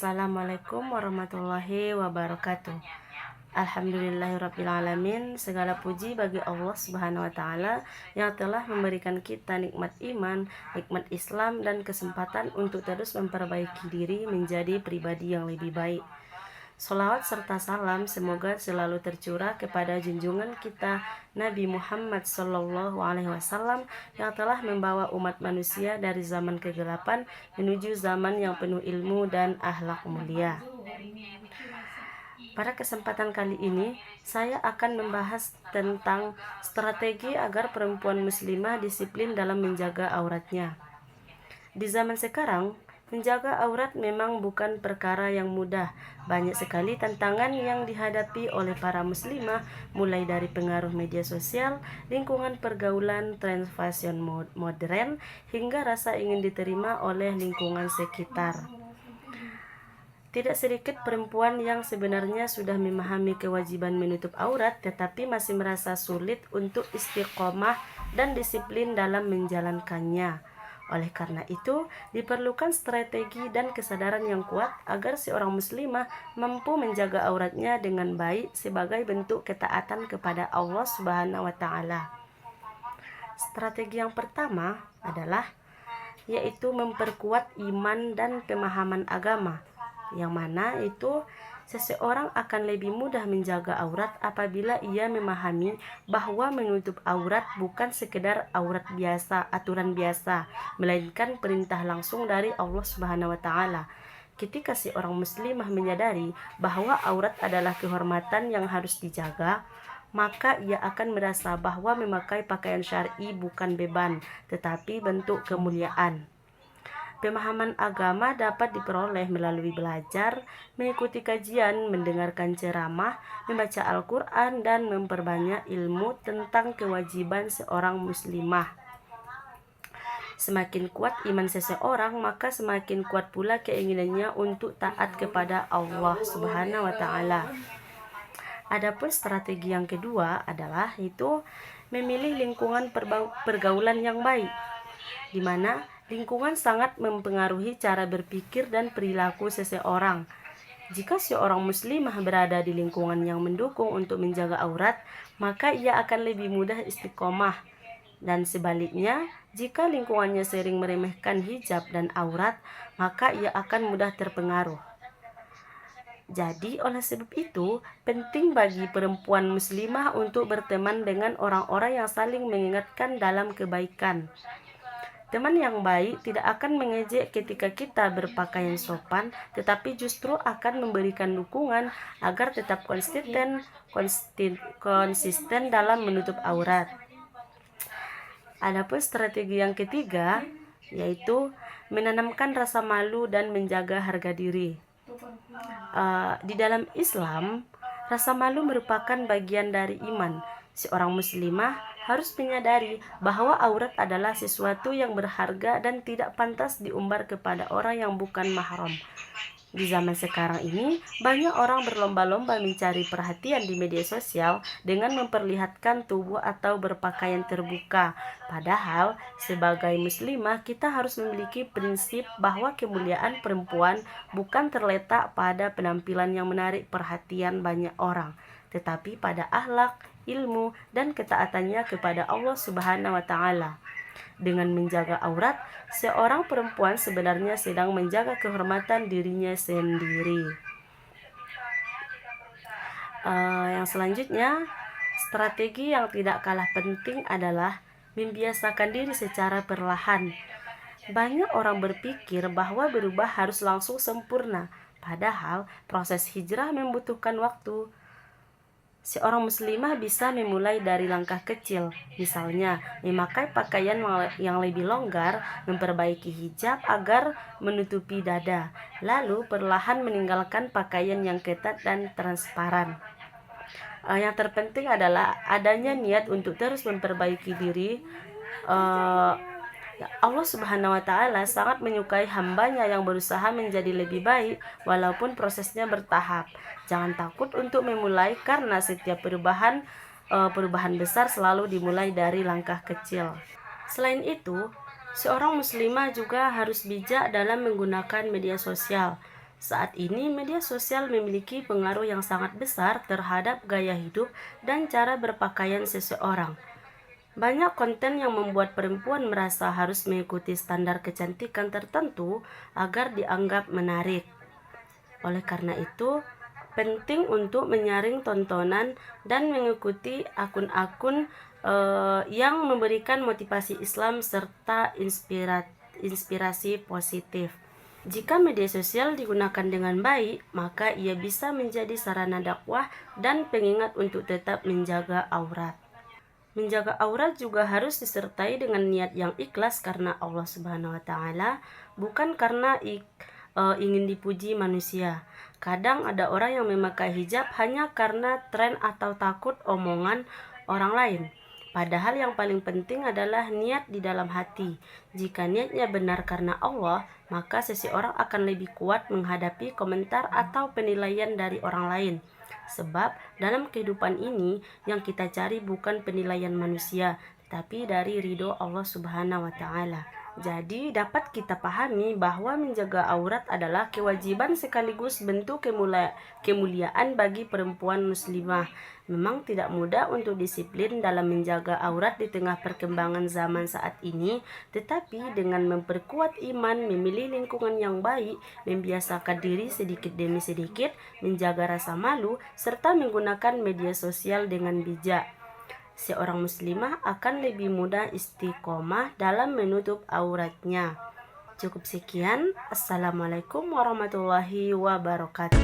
Assalamualaikum warahmatullahi wabarakatuh. Alhamdulillahirrabbilalamin. Segala puji bagi Allah subhanahu wa ta'ala yang telah memberikan kita nikmat iman, nikmat Islam, dan kesempatan untuk terus memperbaiki diri menjadi pribadi yang lebih baik. Sholawat serta salam semoga selalu tercurah kepada junjungan kita Nabi Muhammad SAW yang telah membawa umat manusia dari zaman kegelapan menuju zaman yang penuh ilmu dan akhlak mulia. Pada kesempatan kali ini, saya akan membahas tentang strategi agar perempuan muslimah disiplin dalam menjaga auratnya. Di zaman sekarang, menjaga aurat memang bukan perkara yang mudah. Banyak sekali tantangan yang dihadapi oleh para muslimah, mulai dari pengaruh media sosial, lingkungan pergaulan, tren fashion modern, hingga rasa ingin diterima oleh lingkungan sekitar. Tidak sedikit perempuan yang sebenarnya sudah memahami kewajiban menutup aurat, tetapi masih merasa sulit untuk istiqomah dan disiplin dalam menjalankannya. Oleh karena itu, diperlukan strategi dan kesadaran yang kuat agar seorang muslimah mampu menjaga auratnya dengan baik sebagai bentuk ketaatan kepada Allah Subhanahu wa taala. Strategi yang pertama adalah yaitu memperkuat iman dan pemahaman agama, yang mana itu seseorang akan lebih mudah menjaga aurat apabila ia memahami bahwa menutup aurat bukan sekedar aurat biasa, aturan biasa, melainkan perintah langsung dari Allah Subhanahu wa taala. Ketika seorang muslimah menyadari bahwa aurat adalah kehormatan yang harus dijaga, maka ia akan merasa bahwa memakai pakaian syar'i bukan beban, tetapi bentuk kemuliaan. Pemahaman agama dapat diperoleh melalui belajar, mengikuti kajian, mendengarkan ceramah, membaca Al-Quran, dan memperbanyak ilmu tentang kewajiban seorang muslimah. Semakin kuat iman seseorang, maka semakin kuat pula keinginannya untuk taat kepada Allah Subhanahu wa taala. Adapun strategi yang kedua adalah itu memilih lingkungan pergaulan yang baik, di mana lingkungan sangat mempengaruhi cara berpikir dan perilaku seseorang. Jika seorang muslimah berada di lingkungan yang mendukung untuk menjaga aurat, maka ia akan lebih mudah istiqomah. Dan sebaliknya, jika lingkungannya sering meremehkan hijab dan aurat, maka ia akan mudah terpengaruh. Jadi, oleh sebab itu, penting bagi perempuan muslimah untuk berteman dengan orang-orang yang saling mengingatkan dalam kebaikan. Teman yang baik tidak akan mengejek ketika kita berpakaian sopan, tetapi justru akan memberikan dukungan agar tetap konsisten dalam menutup aurat. Adapun strategi yang ketiga, yaitu menanamkan rasa malu dan menjaga harga diri. Di dalam Islam, rasa malu merupakan bagian dari iman. Seorang muslimah harus menyadari bahwa aurat adalah sesuatu yang berharga dan tidak pantas diumbar kepada orang yang bukan mahram. Di zaman sekarang ini, banyak orang berlomba-lomba mencari perhatian di media sosial dengan memperlihatkan tubuh atau berpakaian terbuka. Padahal, sebagai muslimah, kita harus memiliki prinsip bahwa kemuliaan perempuan bukan terletak pada penampilan yang menarik perhatian banyak orang, tetapi pada akhlak, ilmu, dan ketaatannya kepada Allah Subhanahu wa taala. Dengan menjaga aurat, seorang perempuan sebenarnya sedang menjaga kehormatan dirinya sendiri. Yang selanjutnya, strategi yang tidak kalah penting adalah membiasakan diri secara perlahan. Banyak orang berpikir bahwa berubah harus langsung sempurna, padahal proses hijrah membutuhkan waktu. Seorang muslimah bisa memulai dari langkah kecil, misalnya memakai pakaian yang lebih longgar, memperbaiki hijab agar menutupi dada, lalu perlahan meninggalkan pakaian yang ketat dan transparan. Yang terpenting adalah adanya niat untuk terus memperbaiki diri. Allah Subhanahu wa taala sangat menyukai hambanya yang berusaha menjadi lebih baik walaupun prosesnya bertahap. Jangan takut untuk memulai karena setiap perubahan besar selalu dimulai dari langkah kecil. Selain itu, seorang muslimah juga harus bijak dalam menggunakan media sosial. Saat ini media sosial memiliki pengaruh yang sangat besar terhadap gaya hidup dan cara berpakaian seseorang. Banyak konten yang membuat perempuan merasa harus mengikuti standar kecantikan tertentu agar dianggap menarik. Oleh karena itu, penting untuk menyaring tontonan dan mengikuti akun-akun yang memberikan motivasi Islam serta inspirasi positif. Jika media sosial digunakan dengan baik, maka ia bisa menjadi sarana dakwah dan pengingat untuk tetap menjaga aurat. Menjaga aurat juga harus disertai dengan niat yang ikhlas karena Allah Subhanahu wa taala, bukan karena ingin dipuji manusia. Kadang ada orang yang memakai hijab hanya karena tren atau takut omongan orang lain. Padahal yang paling penting adalah niat di dalam hati. Jika niatnya benar karena Allah, maka seseorang akan lebih kuat menghadapi komentar atau penilaian dari orang lain. Sebab dalam kehidupan ini yang kita cari bukan penilaian manusia, tetapi dari ridho Allah Subhanahu wa taala. Jadi dapat kita pahami bahwa menjaga aurat adalah kewajiban sekaligus bentuk kemuliaan bagi perempuan muslimah. Memang tidak mudah untuk disiplin dalam menjaga aurat di tengah perkembangan zaman saat ini, tetapi dengan memperkuat iman, memilih lingkungan yang baik, membiasakan diri sedikit demi sedikit, menjaga rasa malu, serta menggunakan media sosial dengan bijak, seorang muslimah akan lebih mudah istiqomah dalam menutup auratnya. Cukup sekian. Assalamualaikum warahmatullahi wabarakatuh.